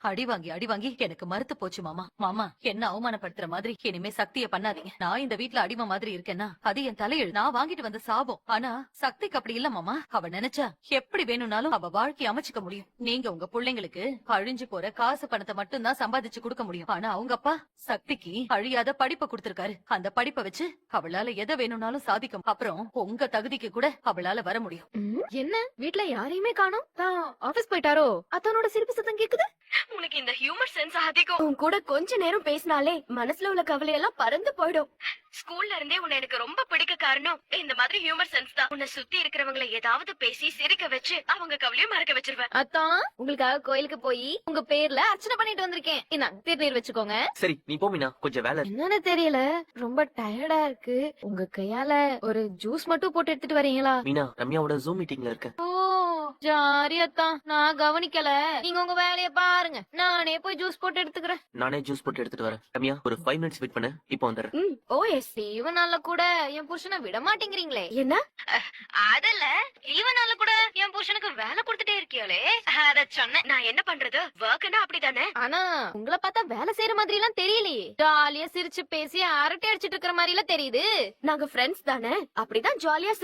அடி வாங்கி எனக்கு மறுத்து போச்சு மாமா. மாமா என்ன அவமானப்படுத்துற மாதிரி இனிமே சக்திய பண்ணாதீங்க. நான் இந்த வீட்ல அடிமை மாதிரி இருக்கேன்னா அது என் தலையெழு. நான் வாங்கிட்டு வந்த சாபம். ஆனா சக்திக்கு அப்படி இல்ல மாமா. அவ நினைச்சா எப்படி வேணும்னாலும் அவ வாழ்க்கைய அமைச்சுக்க முடியும். நீங்க உங்க பிள்ளைங்களுக்கு அழிஞ்சு போற காசு பணத்தை மட்டும் தான் சம்பாதிச்சு கொடுக்க முடியும். ஆனா அவங்க அப்பா சக்திக்கு அழியாத படிப்பை கொடுத்திருக்காரு. அந்த படிப்பை வச்சு அவளால எதை வேணும்னாலும் சாதிக்கும். அப்புறம் உங்க தகுதிக்கு கூட அவளால வர முடியும். என்ன வீட்ல யாரையுமே காணோம்? தான் ஆபீஸ் போயிட்டாரோ? அத்தனோட சிரிப்பு சத்தம் கேக்குது. உனக்கு இந்த ஹியூமர் சென்ஸ் அதிகம். உன் கூட கொஞ்ச நேரம் பேசினாலே மனசுல உள்ள கவலை எல்லாம் பறந்து போயிடும். ஸ்கூல்ல இருந்தே உன்னை எனக்கு ரொம்ப பிடிக்க காரணம் இந்த மாதிரி ஹியூமர் சென்ஸ் தான். உன்னை சுத்தி இருக்கிறவங்களை ஏதாவது பேசி சிரிக்க வச்சு அவங்க கவலையும் மறக்க வச்சிருவேன். அத்தான் உங்களுக்காக கோயிலுக்கு போய் உங்க பேர்ல அர்ச்சனை பண்ணிட்டு வந்திருக்கேன். என்ன திருநீர் வச்சுக்கோங்க. சரி நீ போமினா, கொஞ்சம் வேலை. என்னன்னு தெரியல, ரொம்ப டயர்டா இருக்கு. உங்க கையால ஒரு ஜூஸ் மட்டும் போட்டு எடுத்துட்டு வரீங்களா? மீனா, ரம்யாவோட ஜூம் மீட்டிங்ல இருக்க. ஓ ஜாரியத்தான், நான் கவனிக்கல. நீங்க உங்க வேலைய பாருங்க, நானே போய் ஜூஸ் போட்டு எடுத்துக்கிறேன். நானே ஜூஸ் போட்டு எடுத்துட்டு வரேன். ரம்யா ஒரு 5 மினிட்ஸ் வெயிட் பண்ணு, இப்போ வந்துடுறேன். ஓஎஸ் இவனால கூட என் புருஷனை விட மாட்டேங்கிறீங்களே. என்ன அதல்ல, இவனால கூட என் புருஷனுக்கு வேலை கொடுத்துட்டே இருக்கியாலே, அத சொன்னேன். நான் என்ன பண்றது, ஒர்க்னா அப்படிதானே. ஆனா உங்களை பார்த்தா வேலை செய்யற மாதிரி எல்லாம் தெரியலையே. ஜாலியா சிரிச்சு பேசி அரட்டை அடிச்சிட்டு இருக்கிற மாதிரி எல்லாம் தெரியுது. நாங்க ஃப்ரெண்ட்ஸ் தானே, அப்படிதான் ஜாலியா